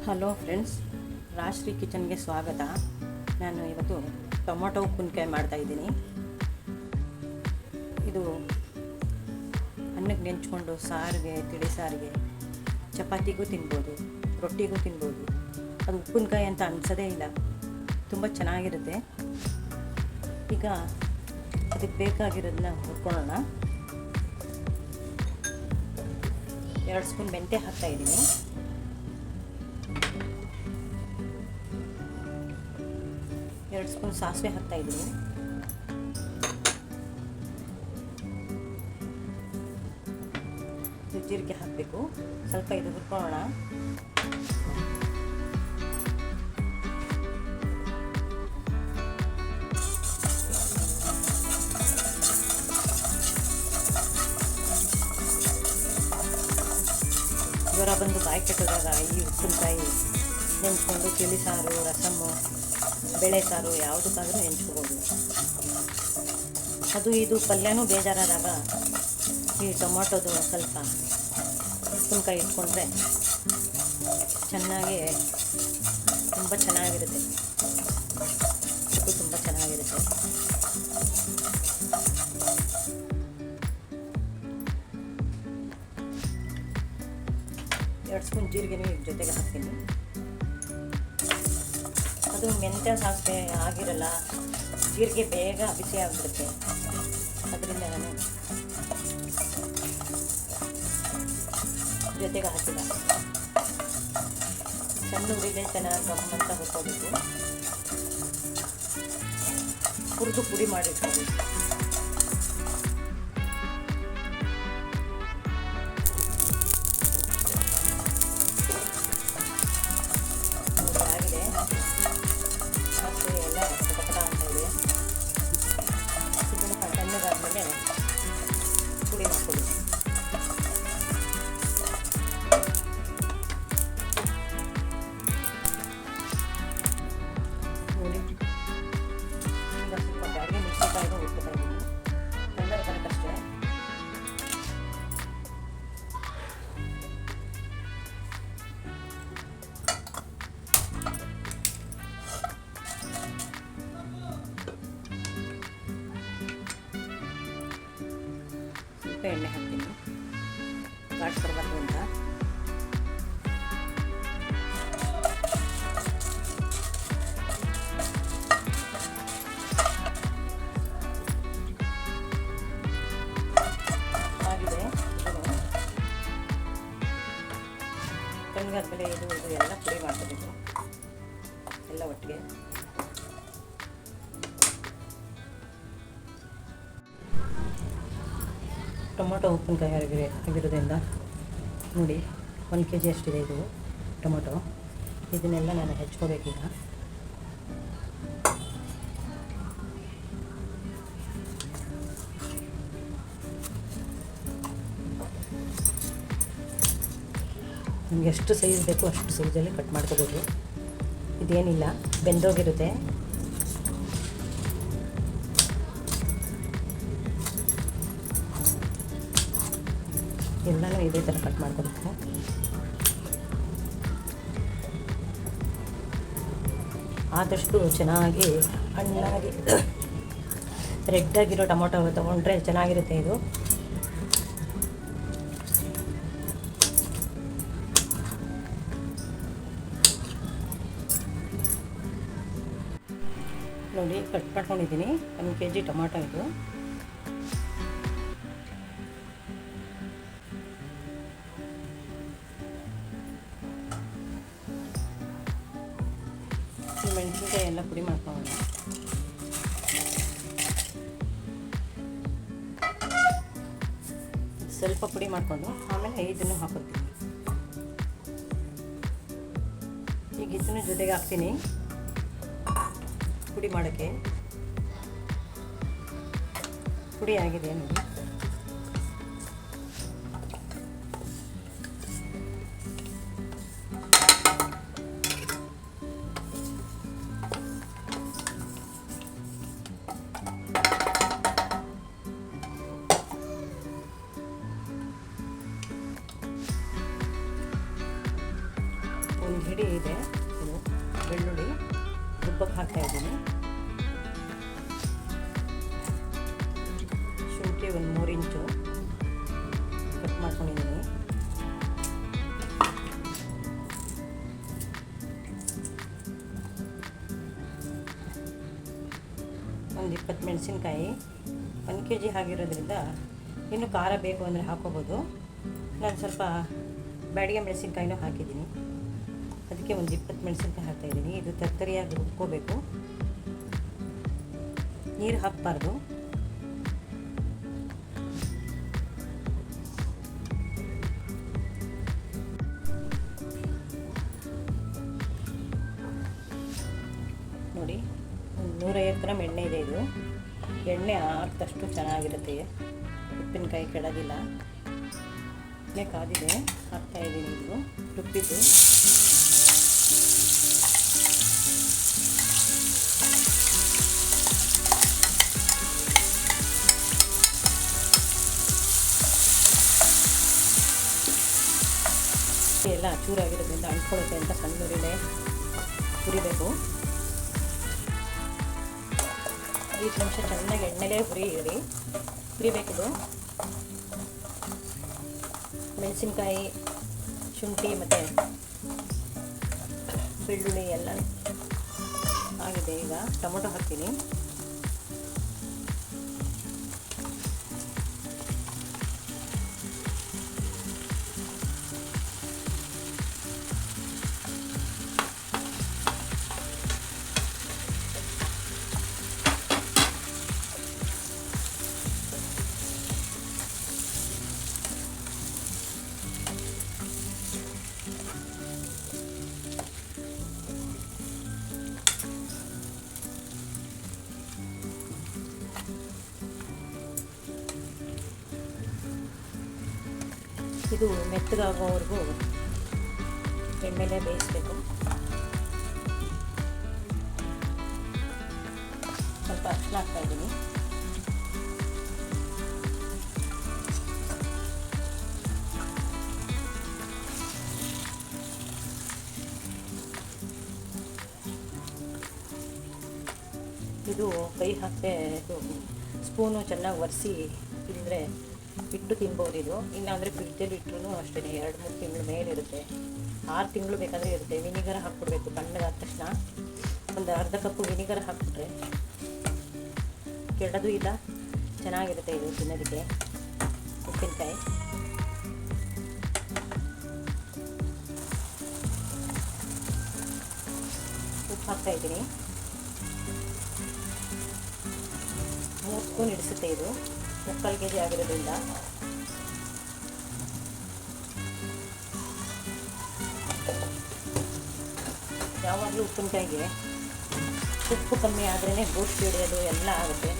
Hello friends, ರಾಶ್ರೀ ಕಿಚನ್ಗೆ ಸ್ವಾಗತ. ನಾನು ಇವತ್ತು ಟೊಮೊಟೊ ಉಪ್ಪಿನಕಾಯಿ ಮಾಡ್ತಾಯಿದ್ದೀನಿ. ಇದು ಅನ್ನಕ್ಕೆ ನೆಂಚ್ಕೊಂಡು ಸಾರಿಗೆ, ತಿಳಿ ಸಾರಿಗೆ, ಚಪಾತಿಗೂ ತಿನ್ಬೋದು, ರೊಟ್ಟಿಗೂ ತಿನ್ಬೋದು. ಅದು ಉಪ್ಪಿನಕಾಯಿ ಅಂತ ಅನಿಸೋದೇ ಇಲ್ಲ, ತುಂಬ ಚೆನ್ನಾಗಿರುತ್ತೆ. ಈಗ ಅದಕ್ಕೆ ಬೇಕಾಗಿರೋದನ್ನ ಹುರ್ಕೊಳ್ಳೋಣ. 2 ಸ್ಪೂನ್ ಮೆಂತ್ಯ ಹಾಕ್ತಾಯಿದ್ದೀನಿ. 2 ಸ್ಪೂನ್ ಸಾಸಿವೆ ಹಾಕ್ತಾಯಿದ್ದೀನಿ. ಜೀರಿಗೆ ಹಾಕಬೇಕು. ಸ್ವಲ್ಪ ಇದು ಹುರ್ಕೊಳ್ಳೋಣ. ಜ್ವರ ಬಂದು ಬಾಯಿ ಕೆಟ್ಟದಾಗ ಈ ಉಪ್ಪಿನಕಾಯಿ ನೆಂಚ್ಕೊಂಡು ತಿಳಿ ಸಾರು, ರಸಮ್ಮು, ಬೇಳೆ ಸಾರು ಯಾವುದಕ್ಕಾದರೂ ನೆಂಚ್ಕೋಬೋದು. ಅದು ಇದು ಪಲ್ಯನೂ ಬೇಜಾರಾದಾಗ ಈ ಟೊಮೊಟೊದು ಸ್ವಲ್ಪ ಉಪ್ಪಿನಕಾಯಿ ಇಟ್ಕೊಂಡ್ರೆ ಚೆನ್ನಾಗಿ ತುಂಬ ಚೆನ್ನಾಗಿರುತ್ತೆ. ಅದು ತುಂಬ ಚೆನ್ನಾಗಿರುತ್ತೆ. ಎರಡು ಸ್ಪೂನ್ ಜೀರಿಗೆನೂ ಈಗ ಜೊತೆಗೆ ಹಾಕ್ತೀನಿ. ಅದು ಮೆಂತ್ಯ ಸಾಸಿವೆ ಆಗಿರಲ್ಲ, ಜೀರಿಗೆ ಬೇಗ ಬಿಸಿ ಆಗಿಬಿಡುತ್ತೆ. ಅದರಿಂದ ನಾನು ಜೊತೆಗೆ ಹಾಕಿಲ್ಲ. ಸಣ್ಣ ಉರಿಲೆ ಚೆನ್ನಾಗಿ ಗಮ್ಮಂತ ಹುರ್ಕೋಬೇಕು. ಹುರಿದು ಪುಡಿ ಮಾಡಿಟ್ಕೋಬೇಕು. ಪುಡಿ ಮಾಡ್ಕೊಳ್ಳಿ. ನೋಡಿ, ಈಗ ಸ್ವಲ್ಪ ಬ್ಯಾಡಿಗೆ ಮೆಣಸಿನಕಾಯಿಗೂ ಉಟ್ಕೊತಾ ಇದ್ದೀನಿ. ಕಲರ್ ಬರೋಕ್ಕಷ್ಟೇ. ಎಣ್ಣೆ ಹಾಕ್ತೀನಿ, ಘಾಟ್ ಬರಬಾರ್ದು ಅಂತ. ಆಗಿದೆ. ಕಣ್ಗಾದ್ಮೇಲೆ ಇದು ಎಲ್ಲ ಪುಡಿ ಮಾಡ್ಕೋಬೇಕು, ಎಲ್ಲ ಒಟ್ಟಿಗೆ. ಟೊಮೊಟೊ ಉಪ್ಪಿನಕಾಯಿ ಆಗಿರೋದ್ರಿಂದ ನೋಡಿ, 1 kg ಅಷ್ಟಿದೆ ಇದು ಟೊಮೊಟೊ. ಇದನ್ನೆಲ್ಲ ನಾನು ಹೆಚ್ಕೋಬೇಕೀಗ. ನಿಮ್ಗೆ ಎಷ್ಟು ಸೈಜ್ ಬೇಕು ಅಷ್ಟು ಸೈಜಲ್ಲಿ ಕಟ್ ಮಾಡ್ಕೋಬೋದು. ಇದೇನಿಲ್ಲ, ಬೆಂದೋಗಿರುತ್ತೆ. ಎಲ್ಲನೂ ಇದೇ ಥರ ಕಟ್ ಮಾಡ್ಕೊಬೇಕು. ಆದಷ್ಟು ಚೆನ್ನಾಗಿ ಹಣ್ಣಾಗಿ ರೆಡ್ಡಾಗಿರೋ ಟೊಮೊಟೊ ತೊಗೊಂಡ್ರೆ ಚೆನ್ನಾಗಿರುತ್ತೆ ಇದು. ನೋಡಿ, ಕಟ್ ಮಾಡ್ಕೊಂಡಿದ್ದೀನಿ. 1 kg ಟೊಮೊಟೊ ಇದು. ಮೆಣಸಿನಕಾಯಿ ಎಲ್ಲ ಪುಡಿ ಮಾಡ್ಕೊಳ್ಳೋಣ. ಸ್ವಲ್ಪ ಪುಡಿ ಮಾಡಿಕೊಂಡು ಆಮೇಲೆ ಇದನ್ನು ಹಾಕೋತೀನಿ. ಈಗ ಇದನ್ನು ಜೊತೆಗೆ ಹಾಕ್ತೀನಿ ಪುಡಿ ಮಾಡೋಕ್ಕೆ. ಪುಡಿ ಆಗಿದೆ ನೋಡಿ. ರೆಡಿ ಇದೆ. ಇದು ಬೆಳ್ಳುಳ್ಳಿ ರುಬ್ಬಕ್ಕೆ ಹಾಕ್ತಾಯಿದ್ದೀನಿ. ಶುಂಠಿ ಒಂದು 3 ಇಂಚು ಕಟ್ ಮಾಡ್ಕೊಂಡಿದ್ದೀನಿ. ಒಂದು 20 ಮೆಣಸಿನ್ಕಾಯಿ. 1 kg ಆಗಿರೋದ್ರಿಂದ ಇನ್ನು ಖಾರ ಬೇಕು ಅಂದರೆ ಹಾಕೋಬೋದು. ನಾನು ಸ್ವಲ್ಪ ಬ್ಯಾಡಿಗೆ ಮೆಣಸಿನ್ಕಾಯಿನೂ ಹಾಕಿದ್ದೀನಿ, ಅದಕ್ಕೆ ಒಂದು 20 ಮೆಣಸಿನ್ಕಾಯಿ ಹಾಕ್ತಾಯಿದ್ದೀನಿ. ಇದು ತರ್ತರಿಯಾಗಿ ರುಬ್ಕೋಬೇಕು, ನೀರು ಹಾಕಬಾರ್ದು. ನೋಡಿ, 150 ಗ್ರಾಮ್ ಎಣ್ಣೆ ಇದೆ. ಇದು ಎಣ್ಣೆ ಹಾಕಿದಷ್ಟು ಚೆನ್ನಾಗಿರುತ್ತೆ, ಉಪ್ಪಿನಕಾಯಿ ಕೆಡೋದಿಲ್ಲ. ಎಣ್ಣೆ ಕಾದಿದೆ, ಹಾಕ್ತಾಯಿದ್ದೀನಿ. ಇದು ರುಬ್ಬಿದ್ದು ಎಲ್ಲ ಚೂರಾಗಿರೋದ್ರಿಂದ ಅಂಟ್ಕೊಳ್ಳುತ್ತೆ ಅಂತ ಸಣ್ಣ ಉರಿಲೇ ಹುರಿಬೇಕು. 5 ನಿಮಿಷ ಚೆನ್ನಾಗಿ ಎಣ್ಣೆಲೇ ಹುರಿಬೇಕಿದು. ಮೆಣಸಿನ್ಕಾಯಿ, ಶುಂಠಿ ಮತ್ತು ಬೆಳ್ಳುಳ್ಳಿ ಎಲ್ಲ ಆಗಿದೆ. ಈಗ ಟೊಮೊಟೊ ಹಾಕ್ತೀನಿ. ಇದು ಮೆತ್ತಗಾಗೋವರೆಗೂ ಎಣ್ಣೆಲೇ ಬೇಯಿಸಬೇಕು. ಸ್ವಲ್ಪ ಅರಿಶಿನ ಹಾಕ್ತಾಯಿದ್ದೀನಿ. ಇದು ಕೈ ಹಾಕದೆ ಸ್ಪೂನು ಚೆನ್ನಾಗಿ ಒರೆಸಿ ತಿಂದರೆ ಇಟ್ಟು ತಿನ್ಬೋದು. ಇದು ಇಲ್ಲಾಂದರೆ ಫ್ರಿಡ್ಜಲ್ಲಿ ಇಟ್ಟರು ಅಷ್ಟೇ 2-3 ತಿಂಗಳ ಮೇಲಿರುತ್ತೆ. 6 ತಿಂಗಳು ಬೇಕಾದರೆ ಇರುತ್ತೆ. ವಿನಿಗರ್ ಹಾಕ್ಬಿಡ್ಬೇಕು. ತಣ್ಣಗಾದ ತಕ್ಷಣ ಒಂದು ಅರ್ಧ ಕಪ್ಪು ವಿನಿಗರ್ ಹಾಕ್ಬಿಟ್ರೆ ಕೆಡೋದು ಇಲ್ಲ, ಚೆನ್ನಾಗಿರುತ್ತೆ ಇದು ತಿನ್ನೋದಕ್ಕೆ. ಉಪ್ಪಿನಕಾಯಿ ಉಪ್ಪು ಹಾಕ್ತಾಯಿದ್ದೀನಿ. 3 ಸ್ಪೂನ್ ಹಿಡಿಸುತ್ತೆ ಇದು, 3/4 kg ಆಗಿರೋದ್ರಿಂದ. ಯಾವಾಗಲೂ ಉಪ್ಪಿನಕಾಯಿಗೆ ಉಪ್ಪು ಕಮ್ಮಿ ಆದ್ರೇ ಗೋಸ್ಟ್ ಹಿಡಿಯೋದು ಎಲ್ಲ ಆಗುತ್ತೆ.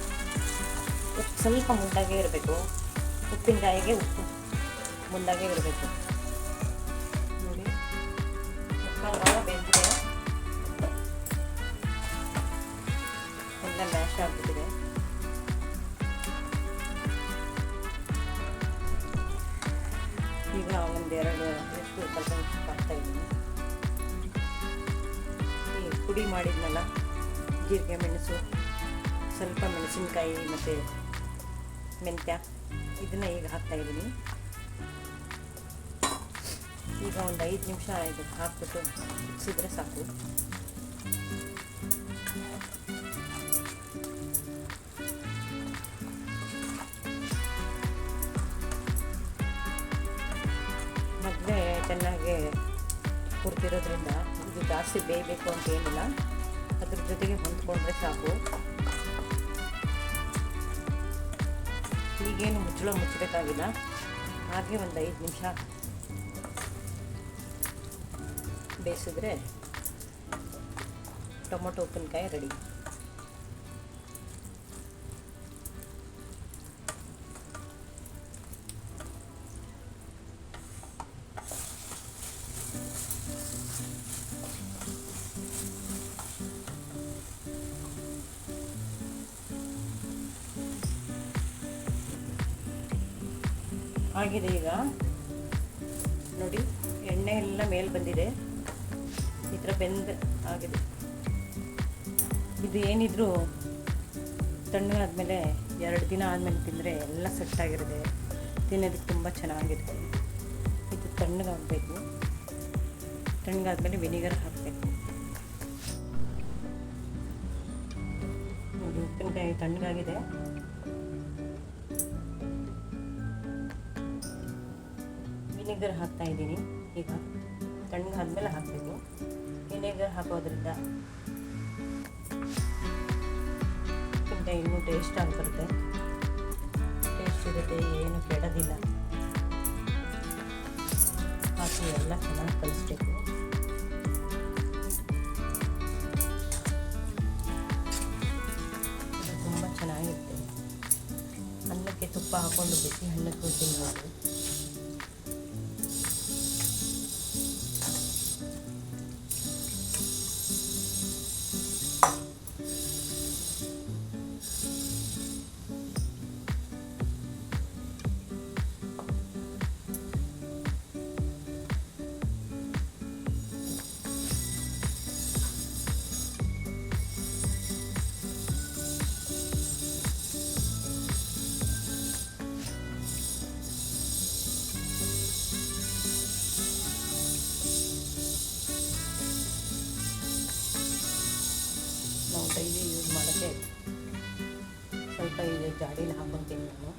ಉಪ್ಪು ಸ್ವಲ್ಪ ಮುಂದಾಗೇ ಇರಬೇಕು. ಉಪ್ಪಿನಕಾಯಿಗೆ ಉಪ್ಪು ಮುಂದಾಗೇ ಇರಬೇಕು. ನೋಡಿ, ಬೆಂದಿದೆ, ಎಲ್ಲ ಮ್ಯಾಶ್ ಆಗ್ಬಿಟ್ಟಿದೆ. ಈಗ 1-2 ಎಷ್ಟು ಸ್ವಲ್ಪ ಹಾಕ್ತಾಯಿದ್ದೀನಿ. ಈ ಪುಡಿ ಮಾಡಿದ್ನಲ್ಲ, ಜೀರಿಗೆ, ಮೆಣಸು, ಸ್ವಲ್ಪ ಮೆಣಸಿನ್ಕಾಯಿ ಮತ್ತು ಮೆಂತ್ಯ, ಇದನ್ನು ಈಗ ಹಾಕ್ತಾಯಿದ್ದೀನಿ. ಈಗ ಒಂದು 5 ನಿಮಿಷ ಇದಕ್ಕೆ ಹಾಕ್ಬಿಟ್ಟು ಮಿಕ್ಸಿದ್ರೆ ಸಾಕು. ಮೊದಲೇ ಚೆನ್ನಾಗಿ ಹುರಿದಿರೋದ್ರಿಂದ ಇದು ಜಾಸ್ತಿ ಬೇಯಬೇಕು ಅಂತ ಏನಿಲ್ಲ, ಅದ್ರ ಜೊತೆಗೆ ಹೊಂದ್ಕೊಂಡ್ರೆ ಸಾಕು. ಈಗೇನು ಮುಚ್ಚಬೇಕಾಗಿಲ್ಲ. ಹಾಗೆ ಒಂದು 5 ನಿಮಿಷ ಬೇಯಿಸಿದ್ರೆ ಟೊಮೊಟೊ ಉಪ್ಪಿನಕಾಯಿ ರೆಡಿ. ಆಗಿದೆ. ಈಗ ನೋಡಿ, ಎಣ್ಣೆ ಎಲ್ಲ ಮೇಲೆ ಬಂದಿದೆ. ಈ ಥರ ಆಗಿದೆ. ಇದು ಏನಿದ್ರು ತಣ್ಣಗಾದ್ಮೇಲೆ 2 ದಿನ ಆದಮೇಲೆ ತಿಂದರೆ ಎಲ್ಲ ಸೆಟ್ಟಾಗಿರುತ್ತೆ, ತಿನ್ನೋದಕ್ಕೆ ತುಂಬ ಚೆನ್ನಾಗಿರುತ್ತೆ. ಇದು ತಣ್ಣಗಾಗಬೇಕು. ತಣ್ಣಗಾದ್ಮೇಲೆ ವಿನಿಗರ್ ಹಾಕಬೇಕು. ನೋಡಿ ಉಪ್ಪಿನಕಾಯಿ ತಣ್ಣಗಾಗಿದೆ. ವಿನಿಗರ್ ಹಾಕ್ತಾ ಇದ್ದೀನಿ. ಈಗ ತಣ್ಣಗಾದ್ಮೇಲೆ ಹಾಕಬೇಕು. ವಿನೆಗರ್ ಹಾಕೋದ್ರಿಂದ ಉಪ್ಪಿನಕಾಯಿ ಇನ್ನೂ ಟೇಸ್ಟ್ ಆಗಿರುತ್ತೆ. ಟೇಸ್ಟ್ ಇರುತ್ತೆ, ಏನು ಕೆಡೋದಿಲ್ಲ. ಹಾಕಿ ಎಲ್ಲ ಚೆನ್ನಾಗಿ ಕಲಿಸ್ಬೇಕು. ಇದು ತುಂಬ ಚೆನ್ನಾಗಿರುತ್ತೆ. ಅನ್ನಕ್ಕೆ ತುಪ್ಪ ಹಾಕ್ಕೊಂಡು ಬಿಸಿ ಅನ್ನಕ್ಕೂ ತಿನ್ಬೋದು. ನಾವು ಡೈಲಿ ಯೂಸ್ ಮಾಡೋಕ್ಕೆ ಸ್ವಲ್ಪ ಇದು ಜಾಡೀಲಿ ಹಾಕ್ಕೊತೀನಿ ನಾನು.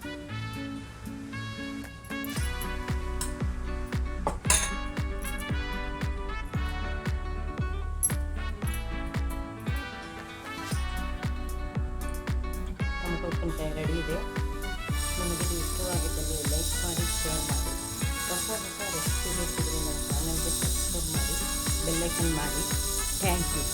ಟೊಮೆಟೊ ಉಪ್ಪಿನಕಾಯಿ ರೆಡಿ ಇದೆ. ನಿಮಗೆ ಇಷ್ಟವಾಗಿದ್ದಲ್ಲಿ ಲೈಕ್ ಮಾಡಿ, ಶೇರ್ ಮಾಡಿ. ಹೊಸ ರೆಸಿಪಿ ಬೇಕಿದ್ರೆ ನನ್ನ ಚಾನಲ್ಗೆ ಸಬ್ಸ್ಕ್ರೈಬ್ ಮಾಡಿ, ಬೆಲ್ ಐಕನ್ ಮಾಡಿ. Thank you.